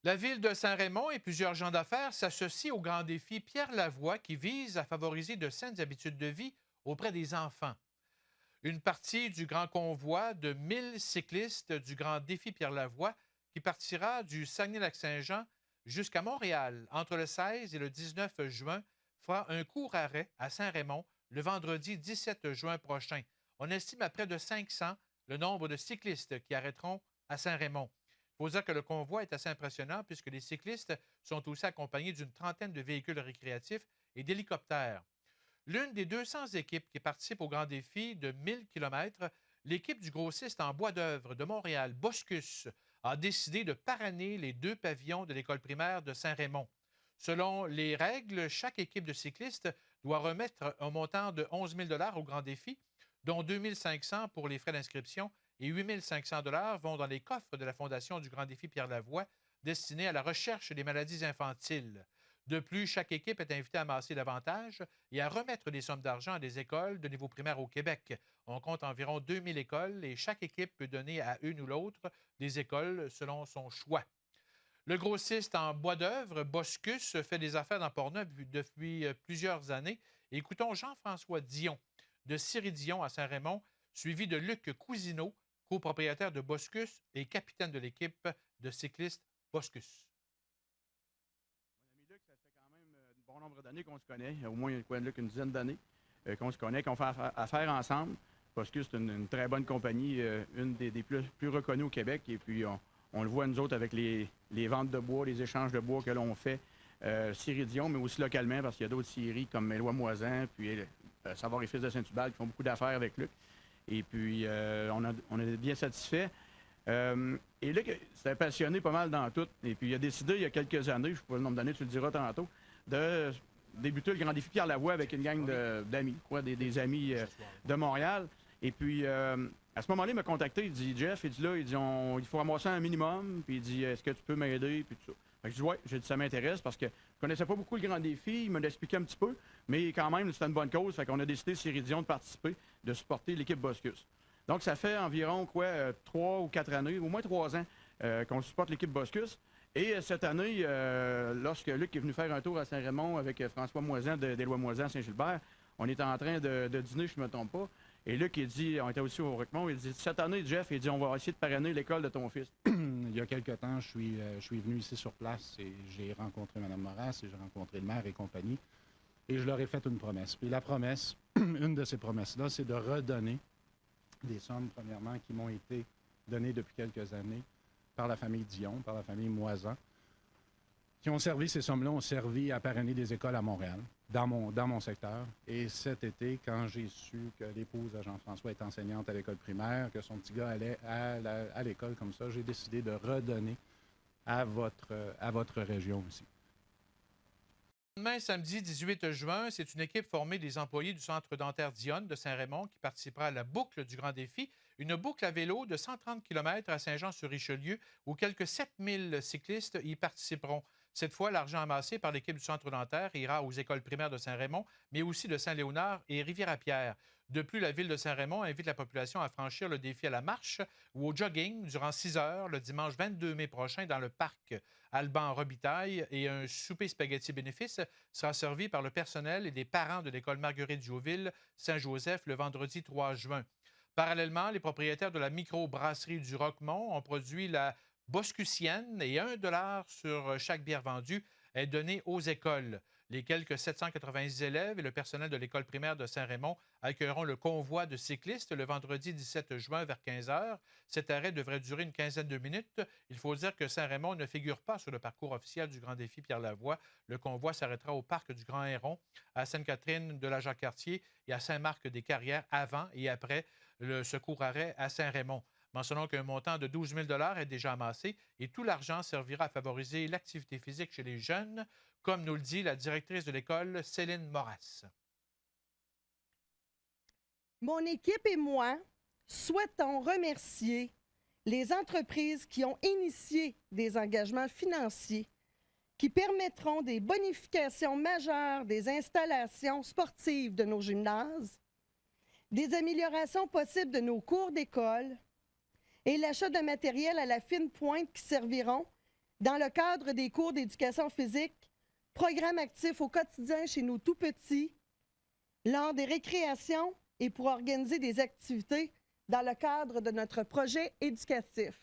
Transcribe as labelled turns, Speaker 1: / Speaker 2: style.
Speaker 1: La ville de Saint-Raymond et plusieurs gens d'affaires s'associent au grand défi Pierre Lavoie qui vise à favoriser de saines habitudes de vie auprès des enfants. Une partie du grand convoi de 1000 cyclistes du grand défi Pierre Lavoie qui partira du Saguenay-Lac-Saint-Jean jusqu'à Montréal entre le 16 et le 19 juin fera un court arrêt à Saint-Raymond le vendredi 17 juin prochain. On estime à près de 500 le nombre de cyclistes qui arrêteront à Saint-Raymond. Il faut dire que le convoi est assez impressionnant puisque les cyclistes sont aussi accompagnés d'une trentaine de véhicules récréatifs et d'hélicoptères. L'une des 200 équipes qui participent au grand défi de 1000 km, l'équipe du grossiste en bois d'œuvre de Montréal, Boscus, a décidé de parrainer les 2 pavillons de l'école primaire de Saint-Raymond. Selon les règles, chaque équipe de cyclistes doit remettre un montant de 11 000 $ au grand défi, dont 2 500 pour les frais d'inscription et 8 500 $ vont dans les coffres de la Fondation du grand défi Pierre Lavoie, destinée à la recherche des maladies infantiles. De plus, chaque équipe est invitée à amasser davantage et à remettre des sommes d'argent à des écoles de niveau primaire au Québec. On compte environ 2000 écoles et chaque équipe peut donner à une ou l'autre des écoles selon son choix. Le grossiste en bois d'œuvre, Boscus, fait des affaires dans Portneuf depuis plusieurs années. Écoutons Jean-François Dion de Syrie Dion à Saint-Raymond, suivi de Luc Cousineau, copropriétaire de Boscus et capitaine de l'équipe de cyclistes Boscus.
Speaker 2: Mon ami Luc, ça fait quand même un bon nombre d'années qu'on se connaît, au moins Luc, une dizaine d'années qu'on se connaît, qu'on fait affaire ensemble. Boscus, c'est une très bonne compagnie, une des plus reconnues au Québec. Et puis, on le voit, nous autres, avec les ventes de bois, les échanges de bois que l'on fait, Syrie Dion, mais aussi localement, parce qu'il y a d'autres scieries comme Éloi-Moisan, puis Savard et Fils de Saint-Hubert qui font beaucoup d'affaires avec Luc. Et puis, on est bien satisfaits. Et Luc s'est passionné pas mal dans tout. Et puis, il a décidé, il y a quelques années, je ne sais pas le nombre d'années, tu le diras tantôt, de débuter le grand défi Pierre Lavoie avec une gang d'amis, des amis de Montréal. Et puis, à ce moment-là, il m'a contacté, il dit, Jeff, il faut ramasser un minimum, puis il dit, est-ce que tu peux m'aider, puis tout ça. Fait que je dis, ouais, j'ai dit, ça m'intéresse, parce que je connaissais pas beaucoup le grand défi, il m'a expliqué un petit peu, mais quand même, c'était une bonne cause, fait qu'on a décidé, Syrie Dion, de participer, de supporter l'équipe Boscus. Donc, ça fait environ, 3 ou 4 années, au moins 3 ans, qu'on supporte l'équipe Boscus. Et cette année, lorsque Luc est venu faire un tour à Saint-Raymond avec François Moisan d'Éloi-Moisan à Saint-Gilbert, on était en train de dîner, je ne me trompe pas. Et Luc, il dit, on était aussi au Roquemont, il dit, cette année, Jeff, il dit, on va essayer de parrainer l'école de ton fils.
Speaker 3: Il y a quelque temps, je suis venu ici sur place et j'ai rencontré Mme Moras et j'ai rencontré le maire et compagnie. Et je leur ai fait une promesse. Puis la promesse, une de ces promesses-là, c'est de redonner des sommes, premièrement, qui m'ont été données depuis quelques années par la famille Dion, par la famille Moisan, qui ont servi, ces sommes-là ont servi à parrainer des écoles à Montréal, dans mon secteur. Et cet été, quand j'ai su que l'épouse à Jean-François est enseignante à l'école primaire, que son petit gars allait à l'école comme ça, j'ai décidé de redonner à votre région aussi.
Speaker 1: Demain, samedi 18 juin, c'est une équipe formée des employés du Centre dentaire Dionne de Saint-Raymond qui participera à la boucle du Grand Défi, une boucle à vélo de 130 km à Saint-Jean-sur-Richelieu où quelques 7000 cyclistes y participeront. Cette fois, l'argent amassé par l'équipe du Centre dentaire ira aux écoles primaires de Saint-Raymond, mais aussi de Saint-Léonard et Rivière-à-Pierre. De plus, la ville de Saint-Raymond invite la population à franchir le défi à la marche ou au jogging durant 6 heures le dimanche 22 mai prochain dans le parc Alban-Robitaille et un souper spaghetti bénéfice sera servi par le personnel et des parents de l'école Marguerite-Jouville Saint-Joseph le vendredi 3 juin. Parallèlement, les propriétaires de la microbrasserie du Roquemont ont produit la Boscusienne et 1 $ sur chaque bière vendue est donné aux écoles. Les quelques 790 élèves et le personnel de l'école primaire de Saint-Raymond accueilleront le convoi de cyclistes le vendredi 17 juin vers 15 h. Cet arrêt devrait durer une quinzaine de minutes. Il faut dire que Saint-Raymond ne figure pas sur le parcours officiel du Grand Défi Pierre Lavoie. Le convoi s'arrêtera au parc du Grand Héron, à Sainte-Catherine de la Jacques-Cartier et à Saint-Marc-des-Carrières avant et après le secours arrêt à Saint-Raymond. Mentionnons qu'un montant de 12 000 $ est déjà amassé et tout l'argent servira à favoriser l'activité physique chez les jeunes, comme nous le dit la directrice de l'école, Céline Moras.
Speaker 4: Mon équipe et moi souhaitons remercier les entreprises qui ont initié des engagements financiers qui permettront des bonifications majeures des installations sportives de nos gymnases, des améliorations possibles de nos cours d'école, et l'achat de matériel à la fine pointe qui serviront dans le cadre des cours d'éducation physique, programmes actifs au quotidien chez nos tout-petits, lors des récréations et pour organiser des activités dans le cadre de notre projet éducatif.